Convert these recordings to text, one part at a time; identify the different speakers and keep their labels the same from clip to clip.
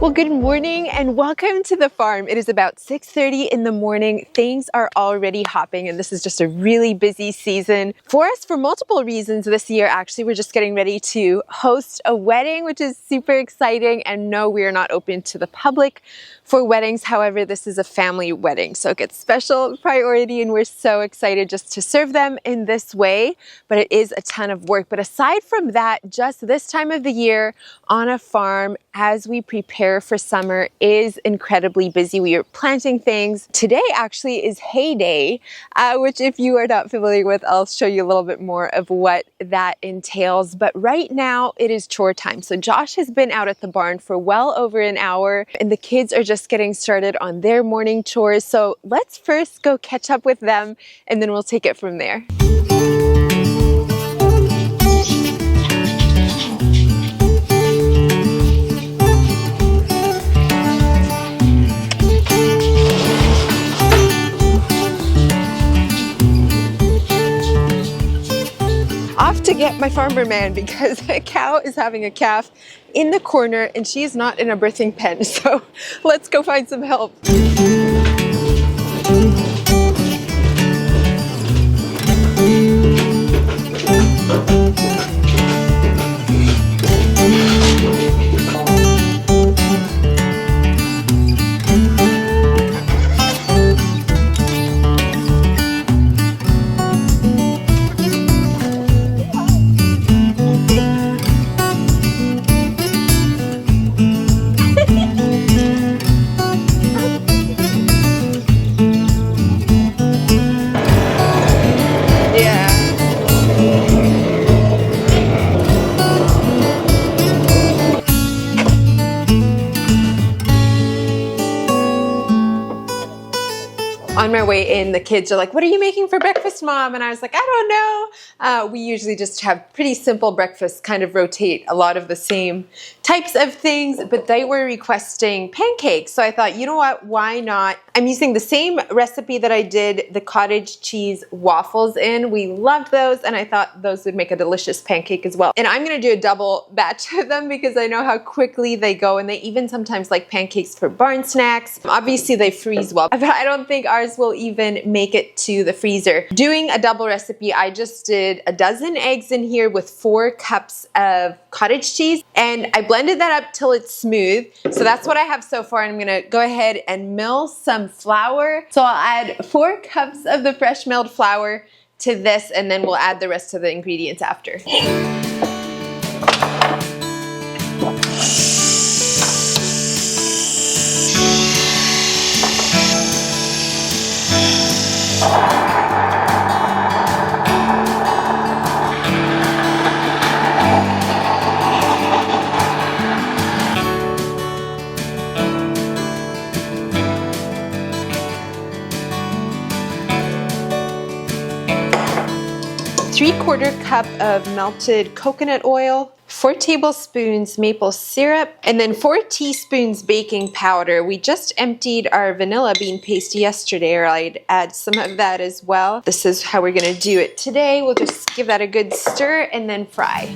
Speaker 1: Well, good morning and welcome to the farm. It is about 6:30 in the morning. Things are already hopping and this is just a really busy season for us for multiple reasons this year. Actually, we're just getting ready to host a wedding, which is super exciting. And no, we are not open to the public for weddings. However, this is a family wedding, so it gets special priority and we're so excited just to serve them in this way. But it is a ton of work. But aside from that, just this time of the year on a farm as we prepare for summer is incredibly busy. We are planting things. Today actually is hay day, which if you are not familiar with, I'll show you a little bit more of what that entails. But right now it is chore time. So Josh has been out at the barn for well over an hour and the kids are just getting started on their morning chores. So let's first go catch up with them and then we'll take it from there. Off to get my farmer man because a cow is having a calf in the corner and she is not in a birthing pen. So let's go find some help. On my way in, the kids are like, "What are you making for breakfast, Mom?" And I was like, "I don't know." We usually just have pretty simple breakfasts, kind of rotate a lot of the same types of things, but they were requesting pancakes. So I thought, you know what, why not? I'm using the same recipe that I did the cottage cheese waffles in. We loved those and I thought those would make a delicious pancake as well. And I'm gonna do a double batch of them because I know how quickly they go and they even sometimes like pancakes for barn snacks. Obviously they freeze well, but I don't think ours will even make it to the freezer. Doing a double recipe, I just did a dozen eggs in here with 4 cups of cottage cheese and I blended that up till it's smooth. So that's what I have so far. I'm gonna go ahead and mill some flour. So I'll add 4 cups of the fresh milled flour to this and then we'll add the rest of the ingredients after. Three-quarter cup of melted coconut oil, 4 tablespoons maple syrup, and then 4 teaspoons baking powder. We just emptied our vanilla bean paste yesterday, or I'd add some of that as well. This is how we're gonna do it today. We'll just give that a good stir and then fry.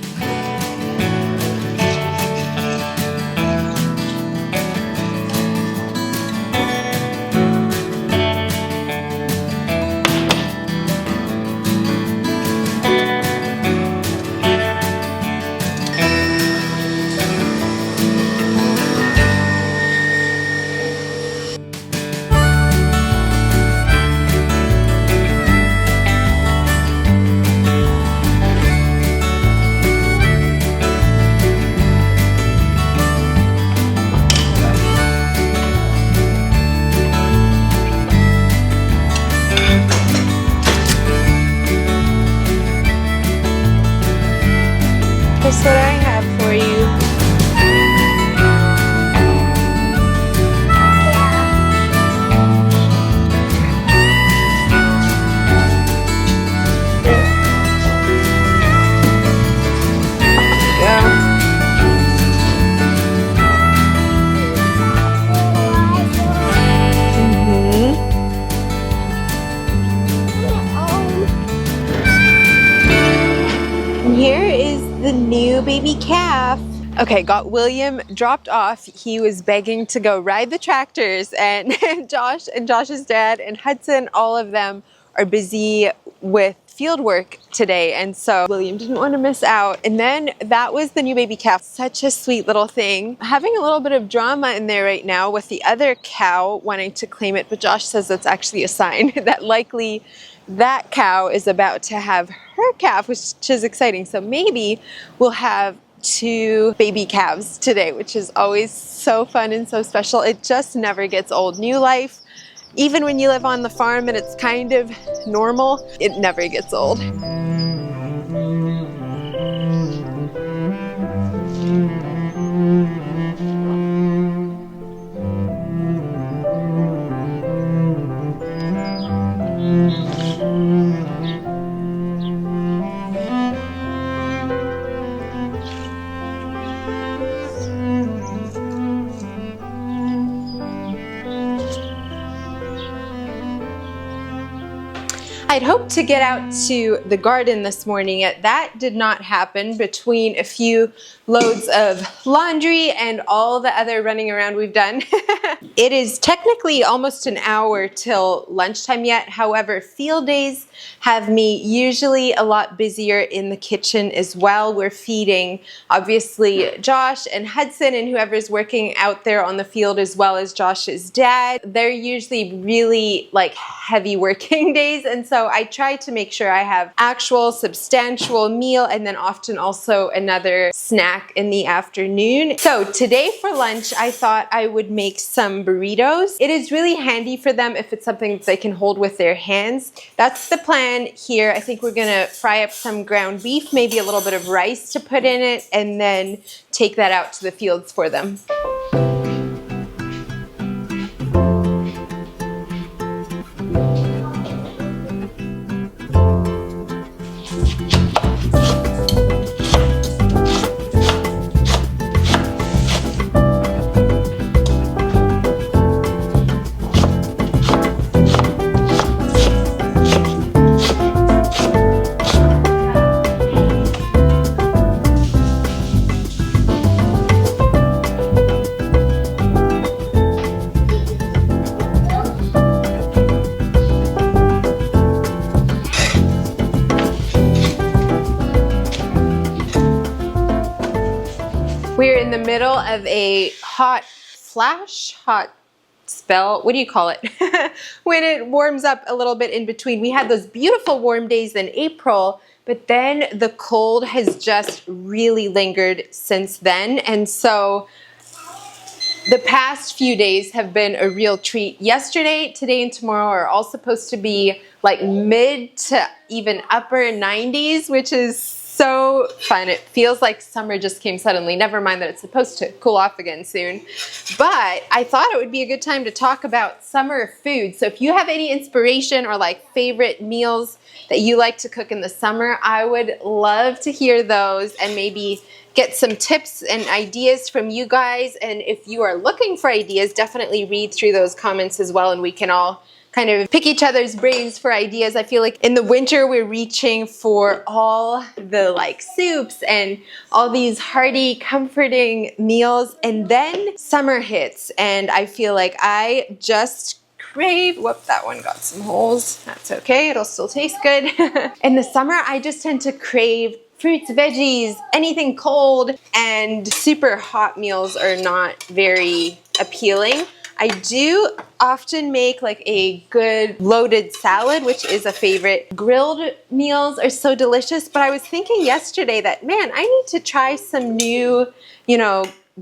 Speaker 1: That's what I have for you. And here is the new baby calf. Okay, got William dropped off. He was begging to go ride the tractors, and Josh and Josh's dad and Hudson, all of them are busy with field work today, and so William didn't want to miss out. And then that was the new baby calf. Such a sweet little thing. Having a little bit of drama in there right now with the other cow wanting to claim it, but Josh says that's actually a sign that likely that cow is about to have her calf, which is exciting. So maybe we'll have 2 baby calves today, which is always so fun and so special. It just never gets old. New life, even when you live on the farm and it's kind of normal, it never gets old. I'd hoped to get out to the garden this morning, yet that did not happen between a few loads of laundry and all the other running around we've done. It is technically almost an hour till lunchtime yet. However, field days have me usually a lot busier in the kitchen as well. We're feeding obviously Josh and Hudson and whoever's working out there on the field, as well as Josh's dad. They're usually really like heavy working days, and so I try to make sure I have actual substantial meal and then often also another snack in the afternoon. So today for lunch I thought I would make some burritos. It is really handy for them if it's something that they can hold with their hands. That's the plan here. I think we're gonna fry up some ground beef, maybe a little bit of rice to put in it, and then take that out to the fields for them. We're in the middle of a hot spell. What do you call it? When it warms up a little bit in between. We had those beautiful warm days in April, but then the cold has just really lingered since then. And so the past few days have been a real treat. Yesterday, today, and tomorrow are all supposed to be like mid to even upper 90s, which is so fun. It feels like summer just came suddenly. Never mind that it's supposed to cool off again soon. But I thought it would be a good time to talk about summer food. So if you have any inspiration or like favorite meals that you like to cook in the summer, I would love to hear those and maybe get some tips and ideas from you guys. And if you are looking for ideas, definitely read through those comments as well, and we can all kind of pick each other's brains for ideas. I feel like in the winter we're reaching for all the like soups and all these hearty, comforting meals, and then summer hits and I feel like I just crave, whoop, that one got some holes. That's okay, it'll still taste good. In the summer I just tend to crave fruits, veggies, anything cold, and super hot meals are not very appealing. I do often make like a good loaded salad, which is a favorite. Grilled meals are so delicious, but I was thinking yesterday that, man, I need to try some new,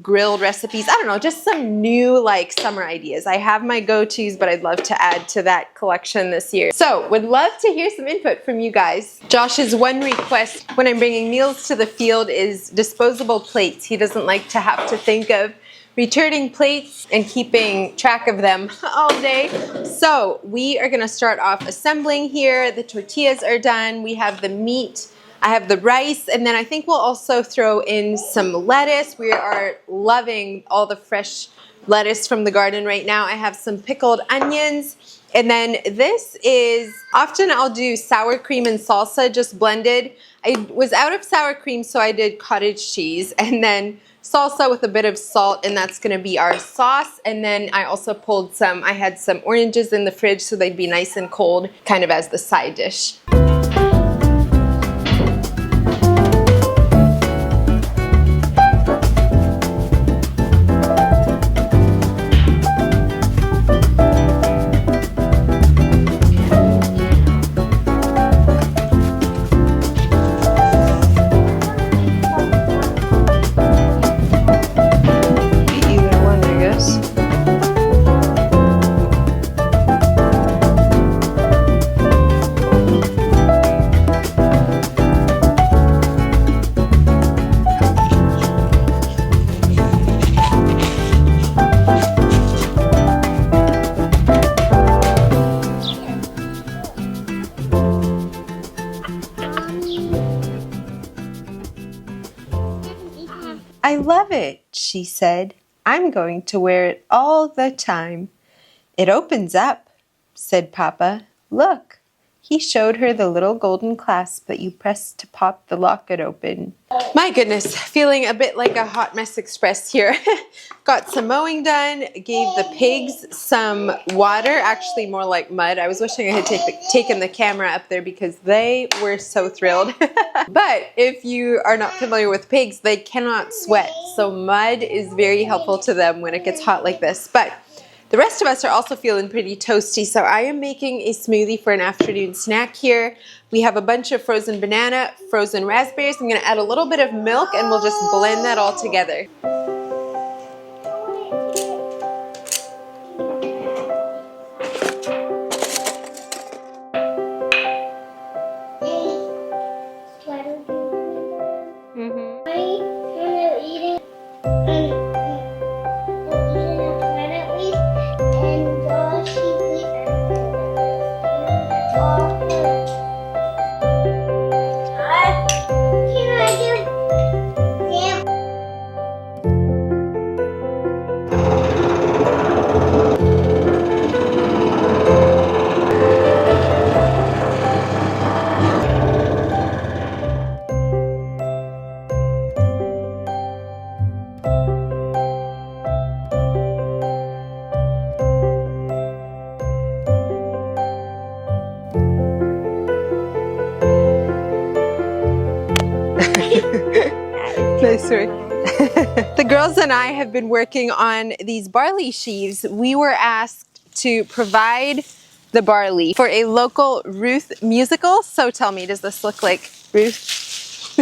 Speaker 1: grilled recipes. I don't know, just some new like summer ideas. I have my go-tos, but I'd love to add to that collection this year. So would love to hear some input from you guys. Josh's one request when I'm bringing meals to the field is disposable plates. He doesn't like to have to think of returning plates and keeping track of them all day. So we are gonna start off assembling here. The tortillas are done. We have the meat. I have the rice, and then I think we'll also throw in some lettuce. We are loving all the fresh lettuce from the garden right now. I have some pickled onions, and then this is, often I'll do sour cream and salsa just blended. I was out of sour cream, so I did cottage cheese, and then salsa with a bit of salt, and that's gonna be our sauce. And then I also pulled I had some oranges in the fridge so they'd be nice and cold, kind of as the side dish. I love it, she said. I'm going to wear it all the time. It opens up, said Papa. Look. He showed her the little golden clasp that you press to pop the locket open. My goodness, feeling a bit like a hot mess express here. Got some mowing done, gave the pigs some water, actually more like mud. I was wishing I had taken the camera up there because they were so thrilled. But if you are not familiar with pigs, they cannot sweat. So mud is very helpful to them when it gets hot like this. But the rest of us are also feeling pretty toasty, so I am making a smoothie for an afternoon snack here. We have a bunch of frozen banana, frozen raspberries. I'm going to add a little bit of milk and we'll just blend that all together. Nice story. The girls and I have been working on these barley sheaves. We were asked to provide the barley for a local Ruth musical. So tell me, does this look like Ruth?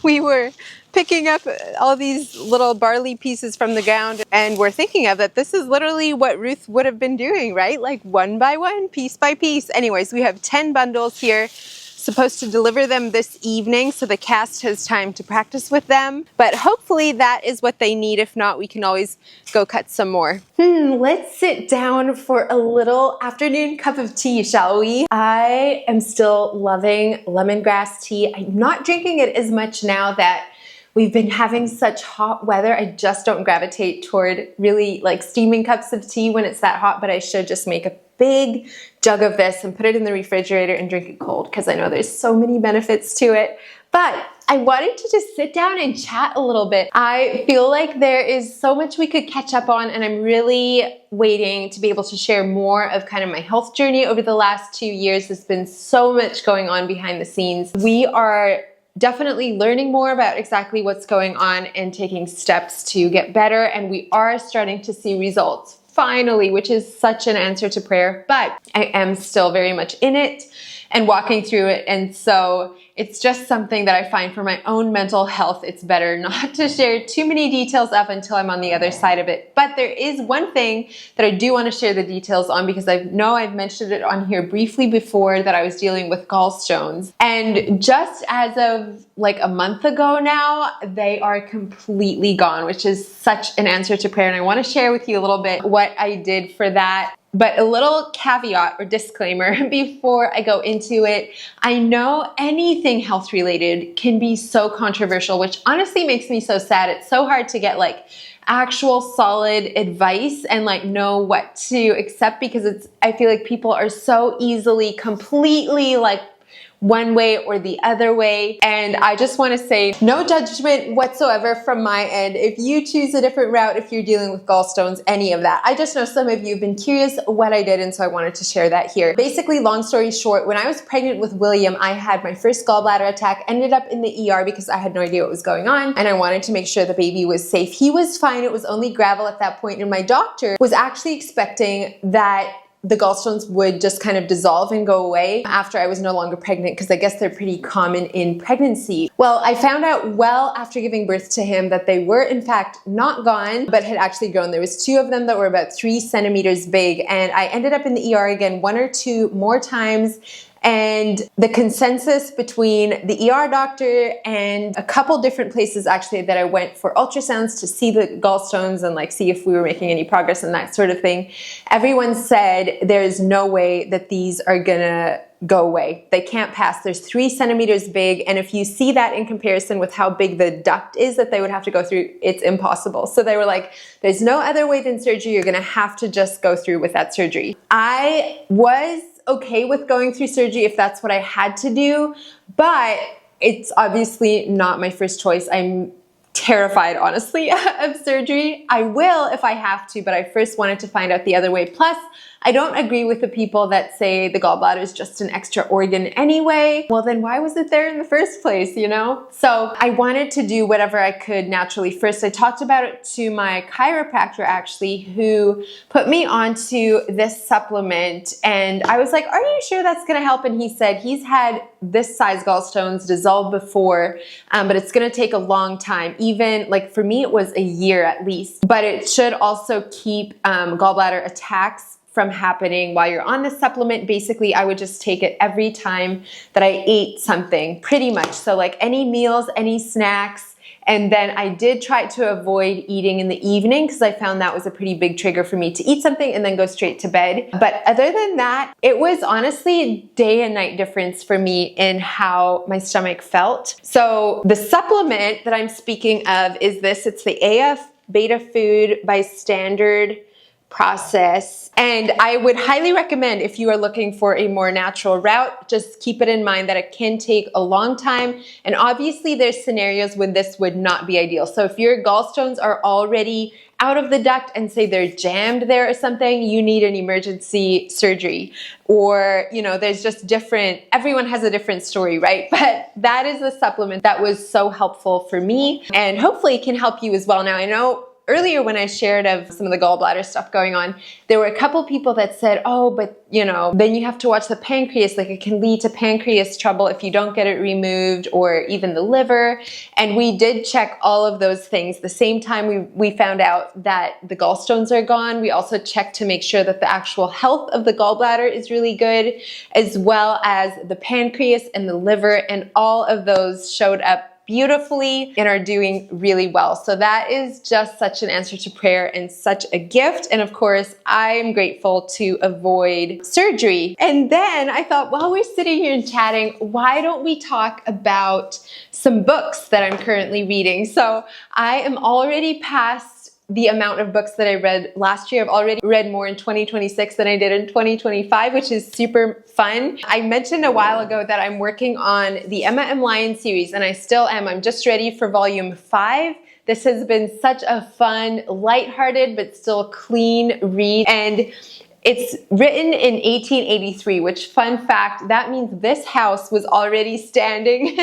Speaker 1: We were picking up all these little barley pieces from the ground and we're thinking of that this is literally what Ruth would have been doing, right? Like one by one, piece by piece. Anyways, we have 10 bundles here. Supposed to deliver them this evening so the cast has time to practice with them, but hopefully that is what they need. If not, we can always go cut some more. Let's sit down for a little afternoon cup of tea, shall we? I am still loving lemongrass tea. I'm not drinking it as much now that we've been having such hot weather. I just don't gravitate toward really like steaming cups of tea when it's that hot, but I should just make a big jug of this and put it in the refrigerator and drink it cold because I know there's so many benefits to it. But I wanted to just sit down and chat a little bit. I feel like there is so much we could catch up on, and I'm really waiting to be able to share more of kind of my health journey over the last 2 years. There's been so much going on behind the scenes. We are definitely learning more about exactly what's going on and taking steps to get better, and we are starting to see results. Finally, which is such an answer to prayer, but I am still very much in it and walking through it. And so it's just something that I find for my own mental health, it's better not to share too many details of until I'm on the other side of it. But there is one thing that I do want to share the details on because I know I've mentioned it on here briefly before, that I was dealing with gallstones. And just as of like a month ago now, they are completely gone, which is such an answer to prayer. And I want to share with you a little bit what I did for that. But a little caveat or disclaimer before I go into it. I know anything health related can be so controversial, which honestly makes me so sad. It's so hard to get like actual solid advice and like know what to accept because I feel like people are so easily completely like one way or the other way. And I just want to say no judgment whatsoever from my end. If you choose a different route, if you're dealing with gallstones, any of that. I just know some of you have been curious what I did, and so I wanted to share that here. Basically, long story short, when I was pregnant with William, I had my first gallbladder attack, ended up in the ER because I had no idea what was going on, and I wanted to make sure the baby was safe. He was fine. It was only gravel at that point, and my doctor was actually expecting that the gallstones would just kind of dissolve and go away after I was no longer pregnant, because I guess they're pretty common in pregnancy. Well, I found out well after giving birth to him that they were in fact not gone, but had actually grown. There was 2 of them that were about 3 centimeters big, and I ended up in the ER again 1 or 2 more times. And the consensus between the ER doctor and a couple different places actually that I went for ultrasounds to see the gallstones and like see if we were making any progress and that sort of thing, everyone said there's no way that these are gonna go away. They can't pass. There's 3 centimeters big, and if you see that in comparison with how big the duct is that they would have to go through, it's impossible. So they were like, there's no other way than surgery. You're gonna have to just go through with that surgery. I was okay with going through surgery if that's what I had to do, but it's obviously not my first choice. I'm terrified, honestly, of surgery. I will if I have to, but I first wanted to find out the other way. Plus, I don't agree with the people that say the gallbladder is just an extra organ anyway. Well, then why was it there in the first place, you know? So I wanted to do whatever I could naturally. First, I talked about it to my chiropractor actually, who put me onto this supplement, and I was like, are you sure that's gonna help? And he said he's had this size gallstones dissolve before, but it's gonna take a long time. Even like for me, it was a year at least, but it should also keep gallbladder attacks from happening while you're on the supplement. Basically, I would just take it every time that I ate something, pretty much. So like any meals, any snacks, and then I did try to avoid eating in the evening because I found that was a pretty big trigger for me to eat something and then go straight to bed. But other than that, it was honestly day and night difference for me in how my stomach felt. So the supplement that I'm speaking of is this. It's the AF Beta Food by Standard process. And I would highly recommend, if you are looking for a more natural route, just keep it in mind that it can take a long time. And obviously there's scenarios when this would not be ideal. So if your gallstones are already out of the duct and say they're jammed there or something, you need an emergency surgery. Or, you know, there's just different, everyone has a different story, right? But that is a supplement that was so helpful for me and hopefully can help you as well. Now I know earlier when I shared of some of the gallbladder stuff going on, there were a couple people that said, oh, but you know, then you have to watch the pancreas, like it can lead to pancreas trouble if you don't get it removed, or even the liver. And we did check all of those things. The same time we found out that the gallstones are gone, we also checked to make sure that the actual health of the gallbladder is really good, as well as the pancreas and the liver, and all of those showed up beautifully and are doing really well. So that is just such an answer to prayer and such a gift. And of course, I'm grateful to avoid surgery. And then I thought, while we're sitting here and chatting, why don't we talk about some books that I'm currently reading? So I am already past the amount of books that I read last year. I've already read more in 2026 than I did in 2025, which is super fun. I mentioned a while ago that I'm working on the Emma M. Lyon series, and I still am. I'm just ready for volume 5. This has been such a fun, lighthearted, but still clean read. And it's written in 1883, which, fun fact, that means this house was already standing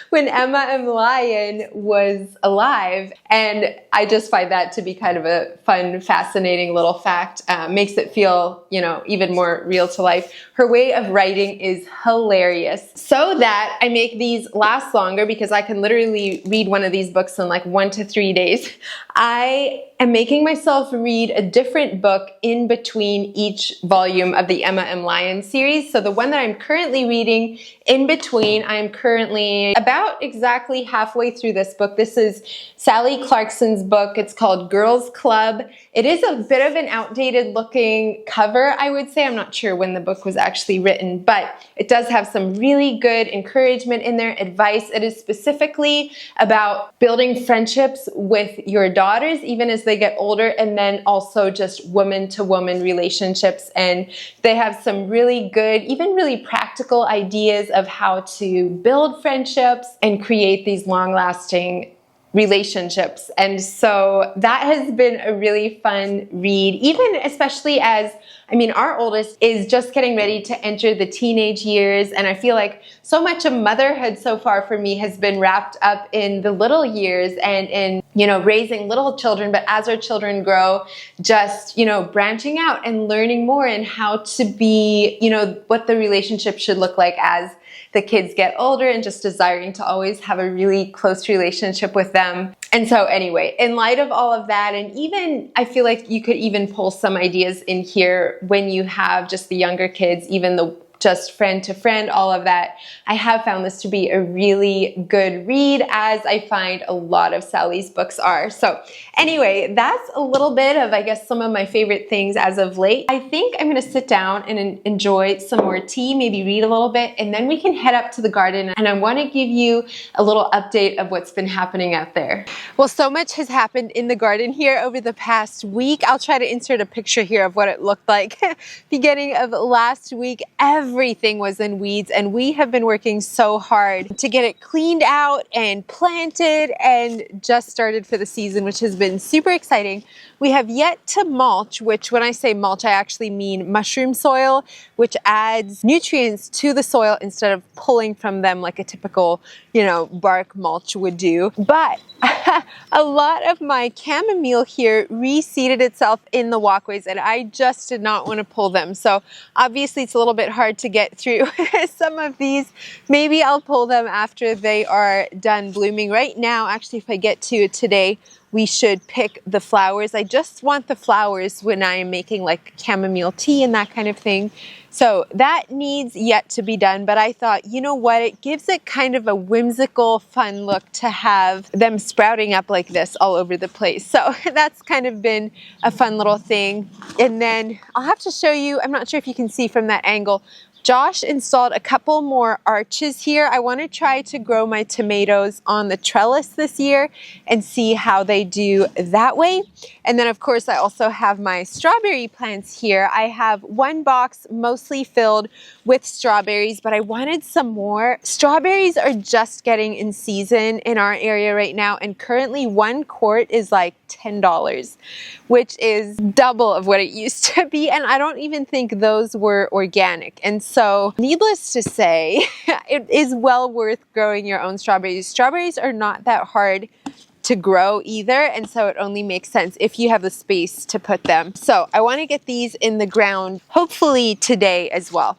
Speaker 1: when Emma M. Lyon was alive. And I just find that to be kind of a fun, fascinating little fact. Makes it feel, you know, even more real to life. Her way of writing is hilarious. So that I make these last longer, because I can literally read one of these books in like 1 to 3 days. I am making myself read a different book in between each volume of the Emma M. Lyon series. So the one that I'm currently reading in between, I am currently about exactly halfway through this book. This is Sally Clarkson's book. It's called Girls Club. It is a bit of an outdated looking cover, I would say. I'm not sure when the book was actually written, but it does have some really good encouragement in there, advice. It is specifically about building friendships with your daughters, even as they get older, and then also just woman to woman relationships relationships, and they have some really good, even really practical ideas of how to build friendships and create these long-lasting relationships. And so that has been a really fun read, even especially as, I mean, our oldest is just getting ready to enter the teenage years, and I feel like so much of motherhood so far for me has been wrapped up in the little years and in, you know, raising little children. But as our children grow, just, you know, branching out and learning more and how to be, you know, what the relationship should look like as the kids get older, and just desiring to always have a really close relationship with them. And so anyway, in light of all of that, and even I feel like you could even pull some ideas in here when you have just the younger kids, even the just friend to friend, all of that. I have found this to be a really good read, as I find a lot of Sally's books are. So anyway, that's a little bit of, I guess, some of my favorite things as of late. I think I'm gonna sit down and enjoy some more tea, maybe read a little bit, and then we can head up to the garden, and I wanna give you a little update of what's been happening out there. Well, so much has happened in the garden here over the past week. I'll try to insert a picture here of what it looked like. Beginning of last week, everything was in weeds, and we have been working so hard to get it cleaned out and planted and just started for the season, which has been super exciting. We have yet to mulch, which when I say mulch, I actually mean mushroom soil, which adds nutrients to the soil instead of pulling from them like a typical, you know, bark mulch would do. But a lot of my chamomile here reseeded itself in the walkways, and I just did not want to pull them. So obviously it's a little bit hard to get through some of these. Maybe I'll pull them after they are done blooming. Right now, actually, if I get to it today, we should pick the flowers. I just want the flowers when I am making like chamomile tea and that kind of thing. So that needs yet to be done, but I thought, you know what, it gives it kind of a whimsical, fun look to have them sprouting up like this all over the place. So that's kind of been a fun little thing. And then I'll have to show you, I'm not sure if you can see from that angle, Josh installed a couple more arches here. I want to try to grow my tomatoes on the trellis this year and see how they do that way. And then of course I also have my strawberry plants here. I have one box mostly filled with strawberries, but I wanted some more. Strawberries are just getting in season in our area right now, and currently 1 quart is like $10, which is double of what it used to be, and I don't even think those were organic. And so needless to say, it is well worth growing your own strawberries. Strawberries are not that hard to grow either, and so it only makes sense if you have the space to put them. So I want to get these in the ground hopefully today as well.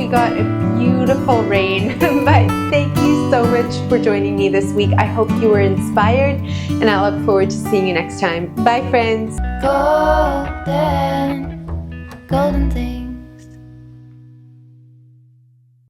Speaker 1: Got a beautiful rain, but thank you so much for joining me this week. I hope you were inspired, and I look forward to seeing you next time. Bye, friends.
Speaker 2: Golden, golden thing.